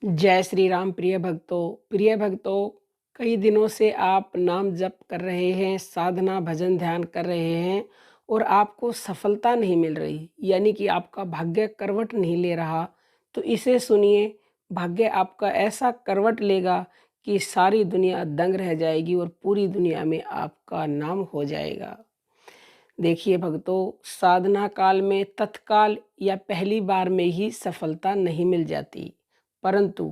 जय श्री राम प्रिय भक्तों, कई दिनों से आप नाम जप कर रहे हैं, साधना भजन ध्यान कर रहे हैं और आपको सफलता नहीं मिल रही, यानी कि आपका भाग्य करवट नहीं ले रहा। तो इसे सुनिए, भाग्य आपका ऐसा करवट लेगा कि सारी दुनिया दंग रह जाएगी और पूरी दुनिया में आपका नाम हो जाएगा। देखिए भक्तों, साधना काल में तत्काल या पहली बार में ही सफलता नहीं मिल जाती, परंतु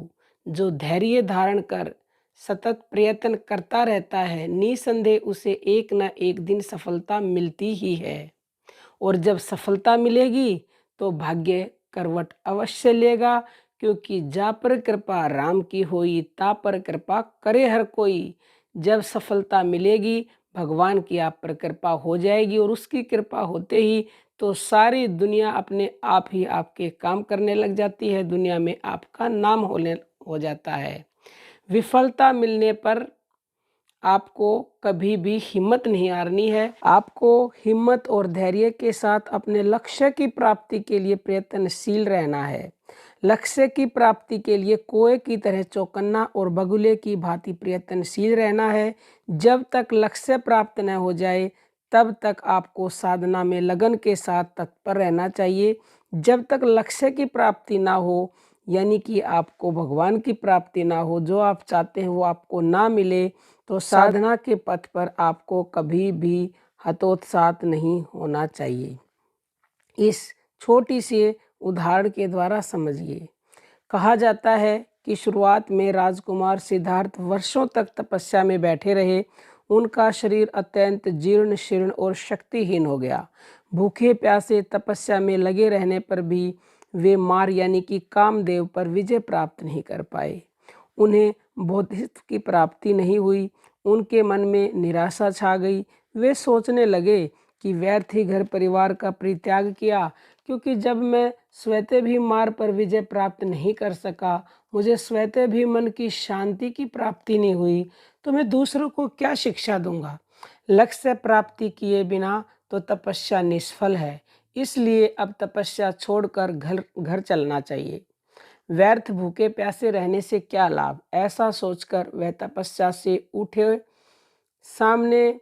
जो धैर्य धारण कर सतत प्रयत्न करता रहता है, निसंदेह उसे एक न एक दिन सफलता मिलती ही है। और जब सफलता मिलेगी तो भाग्य करवट अवश्य लेगा, क्योंकि जा पर कृपा राम की होई, ता पर कृपा करे हर कोई। जब सफलता मिलेगी, भगवान की आप पर कृपा हो जाएगी और उसकी कृपा होते ही तो सारी दुनिया अपने आप ही आपके काम करने लग जाती है, दुनिया में आपका नाम होने हो जाता है। विफलता मिलने पर आपको कभी भी हिम्मत नहीं हारनी है। आपको हिम्मत और धैर्य के साथ अपने लक्ष्य की प्राप्ति के लिए प्रयत्नशील रहना है। लक्ष्य की प्राप्ति के लिए कोए की तरह चौकन्ना और बगुले की भांति प्रयत्नशील रहना है। जब तक लक्ष्य प्राप्त न हो जाए, तब तक आपको साधना में लगन के साथ तत्पर रहना चाहिए। जब तक लक्ष्य की प्राप्ति ना हो, यानी कि आपको भगवान की प्राप्ति ना हो, जो आप चाहते हैं वो आपको ना मिले, तो साधना के पथ पर आपको कभी भी हतोत्साहित नहीं होना चाहिए। इस छोटी सी उदाहरण के द्वारा समझिए। कहा जाता है कि शुरुआत में राजकुमार सिद्धार्थ वर्षों तक तपस्या में बैठे रहे। उनका शरीर अत्यंत जीर्ण शीर्ण और शक्तिहीन हो गया। भूखे प्यासे तपस्या में लगे रहने पर भी वे मार यानी कि कामदेव पर विजय प्राप्त नहीं कर पाए। उन्हें बोधित्व की प्राप्ति नहीं हुई। उनके मन में निराशा छा गई। वे सोचने लगे कि व्यर्थ ही घर परिवार का परित्याग किया, क्योंकि जब मैं स्वतः भी मार पर विजय प्राप्त नहीं कर सका, मुझे स्वतः भी मन की शांति की प्राप्ति नहीं हुई, तो मैं दूसरों को क्या शिक्षा दूंगा। लक्ष्य प्राप्ति किए बिना तो तपस्या निष्फल है। इसलिए अब तपस्या छोड़कर घर घर चलना चाहिए। व्यर्थ भूखे प्यासे रहने से क्या लाभ, ऐसा सोचकर वह तपस्या से उठे। सामने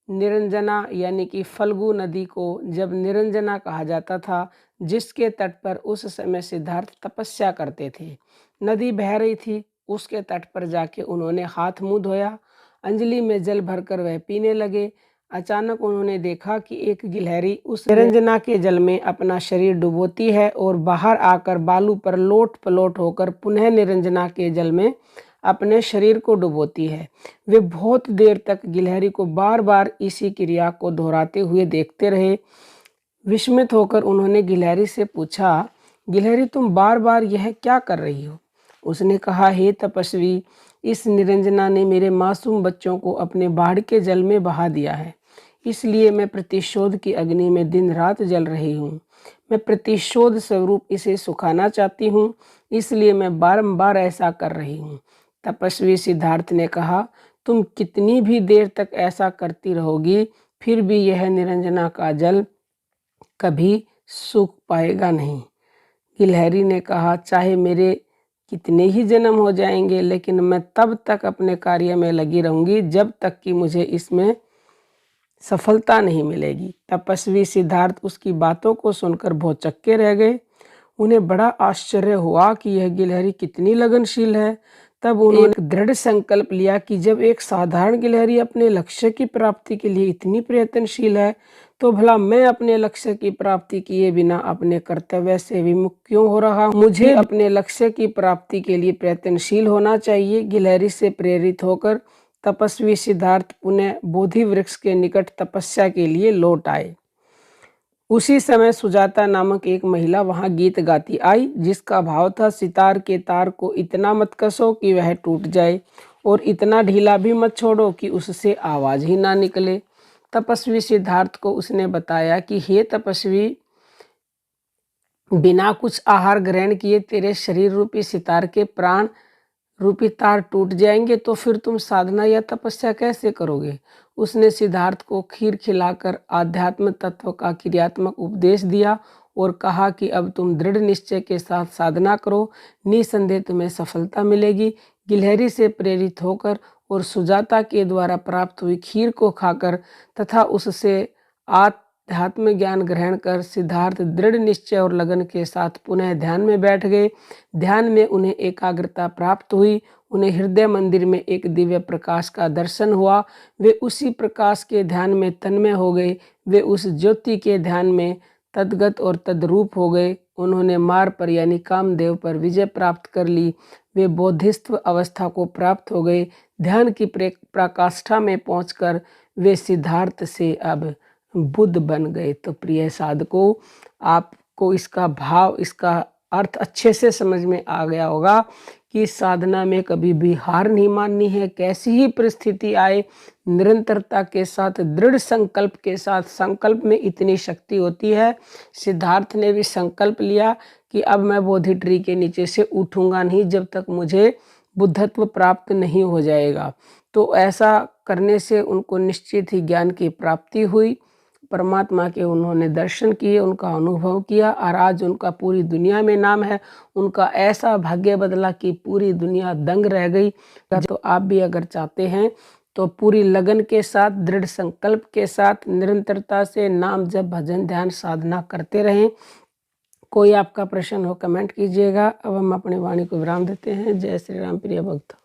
निरंजना यानी कि फल्गु नदी को जब निरंजना कहा जाता था, जिसके तट पर उस समय सिद्धार्थ तपस्या करते थे। नदी बह रही थी। उसके तट पर जाके उन्होंने हाथ मुंह धोया। अंजलि में जल भरकर वह पीने लगे। अचानक उन्होंने देखा कि एक गिलहरी उस निरंजना के जल में अपना शरीर डुबोती है और बाहर आकर बालू पर लोट पलोट होकर पुनः निरंजना के जल में अपने शरीर को डुबोती है। वे बहुत देर तक गिलहरी को बार बार इसी क्रिया को दोहराते हुए देखते रहे। विस्मित होकर उन्होंने गिलहरी से पूछा, गिलहरी तुम बार बार यह क्या कर रही हो। उसने कहा, हे तपस्वी, इस निरंजना ने मेरे मासूम बच्चों को अपने बाढ़ के जल में बहा दिया है, इसलिए मैं प्रतिशोध की अग्नि में दिन रात जल रही हूँ। मैं प्रतिशोध स्वरूप इसे सुखाना चाहती हूँ, इसलिए मैं बारंबार ऐसा कर रही हूँ। तपस्वी सिद्धार्थ ने कहा, तुम कितनी भी देर तक ऐसा करती रहोगी, फिर भी यह निरंजना का जल कभी सूख पाएगा नहीं। गिलहरी ने कहा, चाहे मेरे कितने ही जन्म हो जाएंगे, लेकिन मैं तब तक अपने कार्य में लगी रहूंगी जब तक कि मुझे इसमें सफलता नहीं मिलेगी। तपस्वी सिद्धार्थ उसकी बातों को सुनकर भौचक्के रह गए। उन्हें बड़ा आश्चर्य हुआ कि यह गिलहरी कितनी लगनशील है। तब उन्होंने दृढ़ संकल्प लिया कि जब एक साधारण गिलहरी अपने लक्ष्य की प्राप्ति के लिए इतनी प्रयत्नशील है, तो भला मैं अपने लक्ष्य की प्राप्ति किए बिना अपने कर्तव्य से विमुख क्यों हो रहा हूँ। मुझे अपने लक्ष्य की प्राप्ति के लिए प्रयत्नशील होना चाहिए। गिलहरी से प्रेरित होकर तपस्वी सिद्धार्थ पुनः बोधि वृक्ष के निकट तपस्या के लिए लौट आए। उसी समय सुजाता नामक एक महिला वहां गीत गाती आई, जिसका भाव था, सितार के तार को इतना मत कसो कि वह टूट जाए, और इतना ढीला भी मत छोड़ो कि उससे आवाज ही ना निकले। तपस्वी सिद्धार्थ को उसने बताया कि हे तपस्वी, बिना कुछ आहार ग्रहण किए तेरे शरीर रूपी सितार के प्राण रूपी तार टूट जाएंगे, तो फिर तुम साधना या तपस्या कैसे करोगे। उसने सिद्धार्थ को खीर खिलाकर आध्यात्म तत्व का क्रियात्मक उपदेश दिया और कहा कि अब तुम दृढ़ निश्चय के साथ साधना करो, निसंदेह तुम्हें सफलता मिलेगी। गिलहरी से प्रेरित होकर और सुजाता के द्वारा प्राप्त हुई खीर को खाकर तथा उससे आध्यात्म ज्ञान ग्रहण कर सिद्धार्थ दृढ़ निश्चय और लगन के साथ पुनः ध्यान में बैठ गए। ध्यान में उन्हें एकाग्रता प्राप्त हुई। उन्हें हृदय मंदिर में एक दिव्य प्रकाश का दर्शन हुआ। वे उसी प्रकाश के ध्यान में तन्मय हो गए। वे उस ज्योति के ध्यान में तद्गत और तद्रूप हो गए। उन्होंने मार पर यानी कामदेव पर विजय प्राप्त कर ली। वे बोधिस्त्व अवस्था को प्राप्त हो गए। ध्यान की पराकाष्ठा में पहुंचकर वे सिद्धार्थ से अब बुद्ध बन गए। तो प्रिय साधकों, आपको इसका भाव, इसका अर्थ अच्छे से समझ में आ गया होगा कि साधना में कभी भी हार नहीं माननी है। कैसी ही परिस्थिति आए, निरंतरता के साथ, दृढ़ संकल्प के साथ, संकल्प में इतनी शक्ति होती है। सिद्धार्थ ने भी संकल्प लिया कि अब मैं बोधि ट्री के नीचे से उठूंगा नहीं जब तक मुझे बुद्धत्व प्राप्त नहीं हो जाएगा। तो ऐसा करने से उनको निश्चित ही ज्ञान की प्राप्ति हुई। परमात्मा के उन्होंने दर्शन किए, उनका अनुभव किया और आज उनका पूरी दुनिया में नाम है। उनका ऐसा भाग्य बदला कि पूरी दुनिया दंग रह गई। तो आप भी अगर चाहते हैं तो पूरी लगन के साथ, दृढ़ संकल्प के साथ, निरंतरता से नाम जप भजन ध्यान साधना करते रहें। कोई आपका प्रश्न हो कमेंट कीजिएगा। अब हम अपनी वाणी को विराम देते हैं। जय श्री राम प्रिय भक्त।